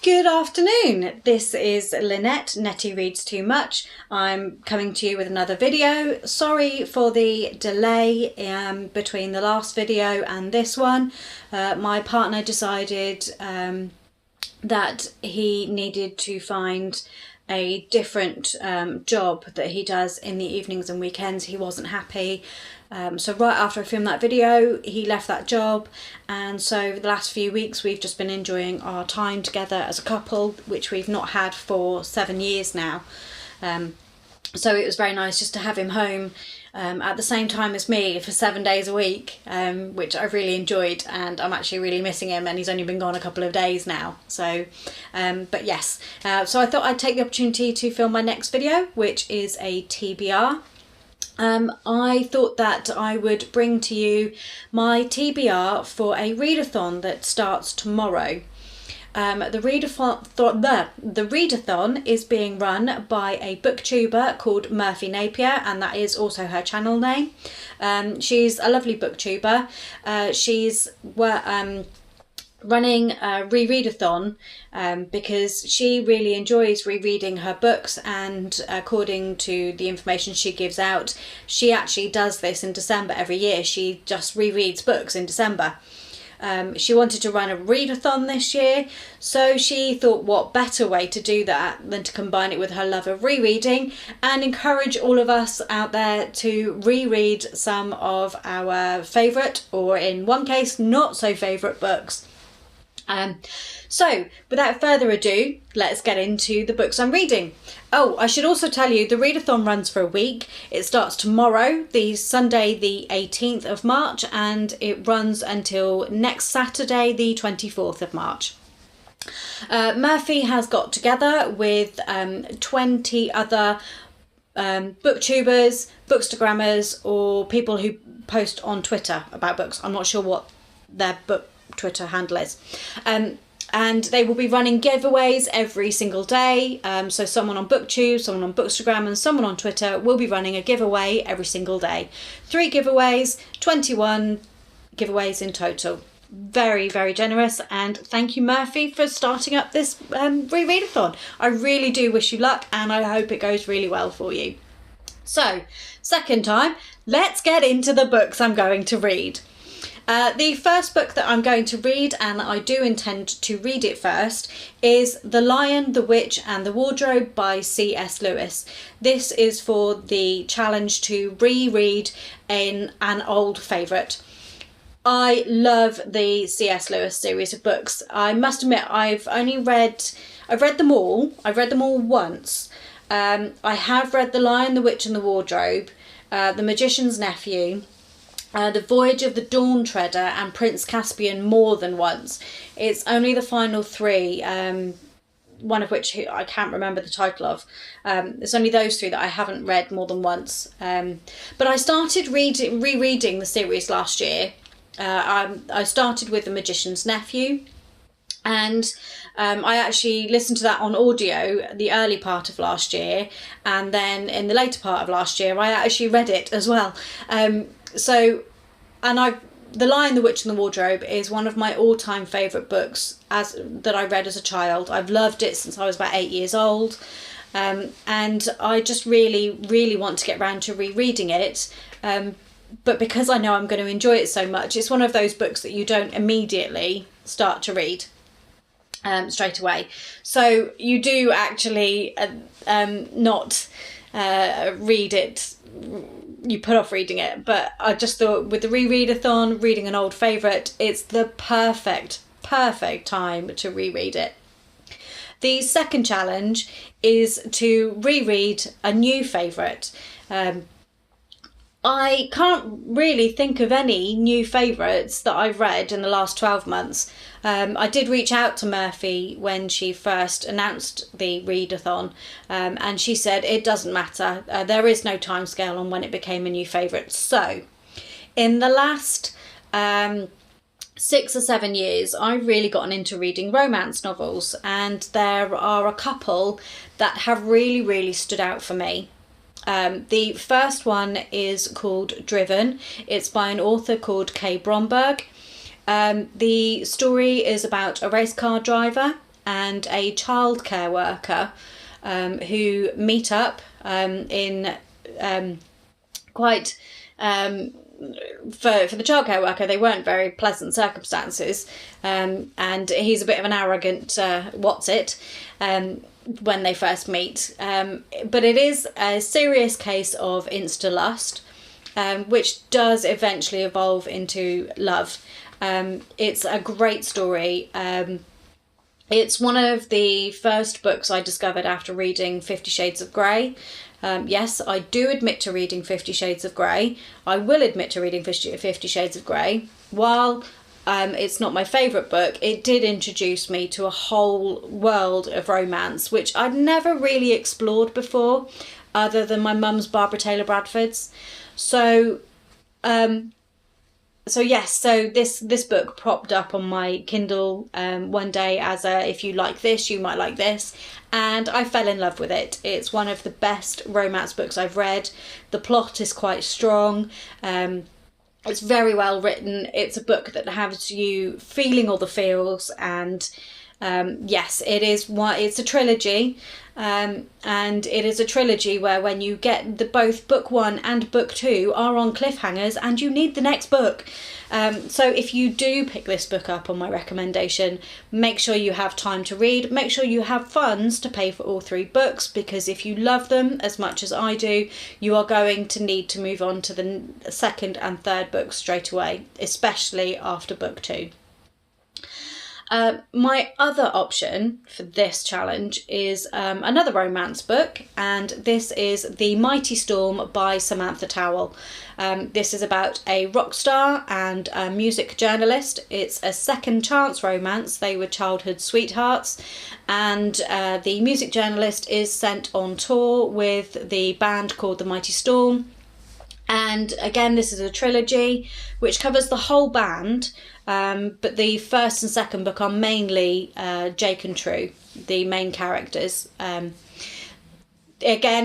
Good afternoon, this is Lynette, Nettie Reads Too Much. I'm coming to you with another video. Sorry for the delay between the last video and this one. My partner decided that he needed to find a different job that he does in the evenings and weekends. He wasn't happy. So right after I filmed that video, he left that job, and so the last few weeks we've just been enjoying our time together as a couple, which we've not had for 7 years now. So it was very nice just to have him home at the same time as me for 7 days a week, which I really enjoyed, and I'm actually really missing him, and he's only been gone a couple of days now. So but yes, so I thought I'd take the opportunity to film my next video, which is a TBR. I thought that I would bring to you my TBR for a readathon that starts tomorrow. The readathon is being run by a booktuber called Murphy Napier, and that is also her channel name. She's a lovely booktuber. She's running a Re-readathon because she really enjoys rereading her books, and according to the information she gives out, she actually does this in December every year. She just rereads books in December. She wanted to run a readathon this year, so she thought what better way to do that than to combine it with her love of rereading and encourage all of us out there to reread some of our favourite, or in one case not so favourite, books. So without further ado, let's get into the books I'm reading. Oh, I should also tell you the readathon runs for a week. It starts tomorrow, the Sunday the 18th of March, and it runs until next Saturday the 24th of March. Murphy has got together with 20 other booktubers, bookstagrammers, or people who post on Twitter about books. I'm not sure what their book Twitter handle is. And they will be running giveaways every single day. So someone on BookTube, someone on Bookstagram, and someone on Twitter will be running a giveaway every single day. 3 giveaways, 21 giveaways in total. Very, very generous, and thank you, Murphy, for starting up this readathon. I really do wish you luck, and I hope it goes really well for you. So, second time, let's get into the books I'm going to read. The first book that I'm going to read, and I do intend to read it first, is The Lion, the Witch and the Wardrobe by C.S. Lewis. This is for the challenge to reread an old favourite. I love the C.S. Lewis series of books. I must admit, I've read them all. I've read them all once. I have read The Lion, the Witch and the Wardrobe, The Magician's Nephew, The Voyage of the Dawn Treader, and Prince Caspian more than once. It's only the final 3, one of which I can't remember the title of. It's only those 3 that I haven't read more than once. But I started rereading the series last year. I started with The Magician's Nephew, and I actually listened to that on audio the early part of last year, and then in the later part of last year I actually read it as well. The Lion, the Witch and the Wardrobe is one of my all-time favourite books that I read as a child. I've loved it since I was about 8 years old, and I just really, really want to get round to rereading it. But because I know I'm going to enjoy it so much, it's one of those books that you don't immediately start to read straight away. So you do actually not read it. You put off reading it, but I just thought with the rereadathon, reading an old favourite, it's the perfect time to reread it. The second challenge is to reread a new favourite. I can't really think of any new favourites that I've read in the last 12 months. I did reach out to Murphy when she first announced the readathon, and she said it doesn't matter. There is no timescale on when it became a new favourite. So, in the last 6 or 7 years, I've really gotten into reading romance novels, and there are a couple that have really, really stood out for me. The first one is called Driven. It's by an author called Kay Bromberg. The story is about a race car driver and a childcare worker who meet up in quite for the childcare worker, they weren't very pleasant circumstances, and he's a bit of an arrogant when they first meet, but it is a serious case of insta-lust, which does eventually evolve into love. It's a great story. It's one of the first books I discovered after reading 50 Shades of Grey. Yes, I do admit to reading 50 Shades of Grey. I will admit to reading 50 Shades of Grey. While it's not my favourite book, it did introduce me to a whole world of romance, which I'd never really explored before, other than my mum's Barbara Taylor Bradford's. So this book propped up on my Kindle one day as a, if you like this, you might like this, and I fell in love with it. It's one of the best romance books I've read. The plot is quite strong. It's very well written. It's a book that has you feeling all the feels, and yes, it is. It's a trilogy, and it is a trilogy where when you get both book 1 and book 2 are on cliffhangers, and you need the next book. So if you do pick this book up on my recommendation, make sure you have time to read. Make sure you have funds to pay for all 3 books, because if you love them as much as I do, you are going to need to move on to the second and third books straight away, especially after book 2. My other option for this challenge is another romance book, and this is The Mighty Storm by Samantha Towell. This is about a rock star and a music journalist. It's a second chance romance. They were childhood sweethearts, and the music journalist is sent on tour with the band called The Mighty Storm. And again, this is a trilogy which covers the whole band, but the first and second book are mainly Jake and True, the main characters. Again,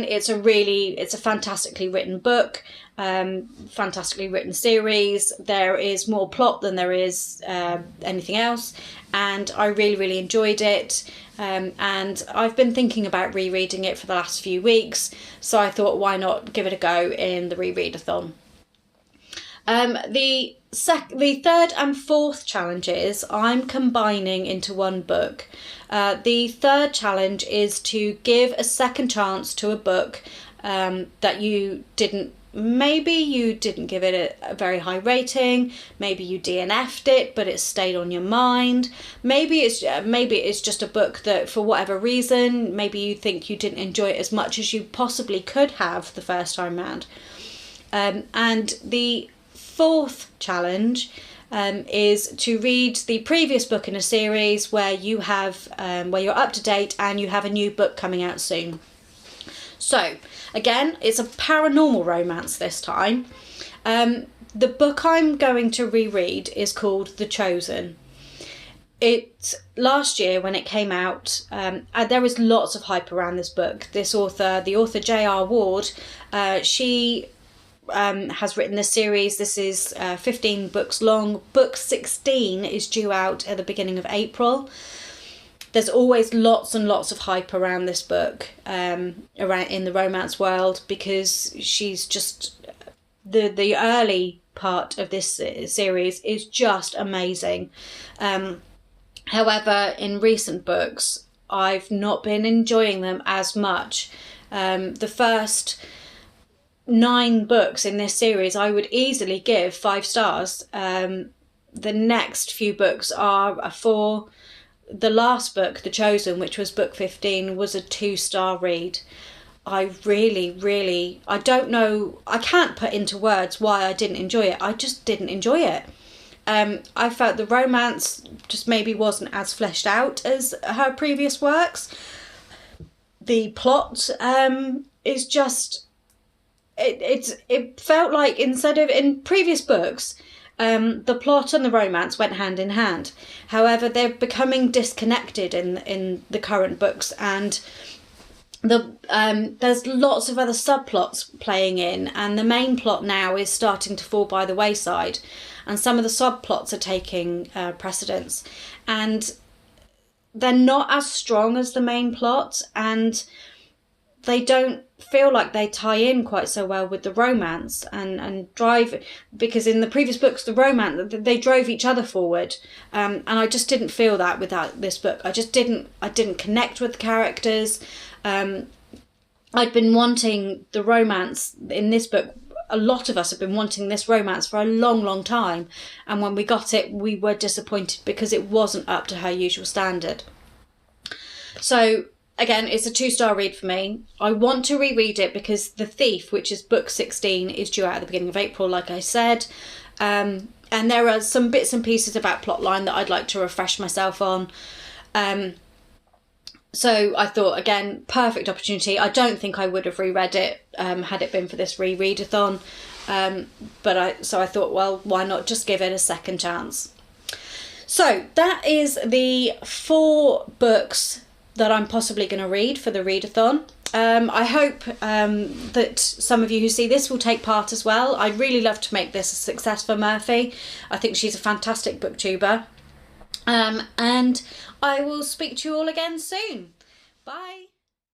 it's a fantastically written book, fantastically written series. There is more plot than there is anything else, and I really, really enjoyed it. And I've been thinking about rereading it for the last few weeks, so I thought, why not give it a go in the Re-readathon. The third and fourth challenges I'm combining into one book. The third challenge is to give a second chance to a book that you didn't give it a very high rating. Maybe you DNF'd it, but it stayed on your mind. Maybe it's just a book that, for whatever reason, maybe you think you didn't enjoy it as much as you possibly could have the first time round. And the fourth challenge is to read the previous book in a series where you're up to date and you have a new book coming out soon. So again, it's a paranormal romance this time. The book I'm going to reread is called The Chosen. Last year when it came out, there was lots of hype around this book. The author J.R. Ward, she has written this series. This is 15 books long. Book 16 is due out at the beginning of April. There's always lots and lots of hype around this book, around in the romance world, because she's just the early part of this series is just amazing. However, in recent books, I've not been enjoying them as much. The first 9 books in this series I would easily give 5 stars. The next few books are a 4. The last book, The Chosen, which was book 15, was a 2-star read. I don't know, I can't put into words why I didn't enjoy it. I just didn't enjoy it. I felt the romance just maybe wasn't as fleshed out as her previous works. The plot is just, it felt like, instead of in previous books, the plot and the romance went hand in hand. However, they're becoming disconnected in the current books, and there's lots of other subplots playing in, and the main plot now is starting to fall by the wayside, and some of the subplots are taking precedence. And they're not as strong as the main plot, and they don't feel like they tie in quite so well with the romance and drive, because in the previous books the romance, they drove each other forward, and I just didn't feel that with this book. I didn't connect with the characters. I'd been wanting the romance in this book. A lot of us have been wanting this romance for a long time, and when we got it, we were disappointed because it wasn't up to her usual standard. So again, it's a 2-star read for me. I want to reread it because The Thief, which is book 16, is due out at the beginning of April, like I said. And there are some bits and pieces about plotline that I'd like to refresh myself on. So I thought, again, perfect opportunity. I don't think I would have reread it had it been for this Re-readathon. So I thought, well, why not just give it a second chance? So that is the 4 books that I'm possibly going to read for the readathon. I hope that some of you who see this will take part as well. I'd really love to make this a success for Murphy. I think she's a fantastic booktuber. And I will speak to you all again soon. Bye.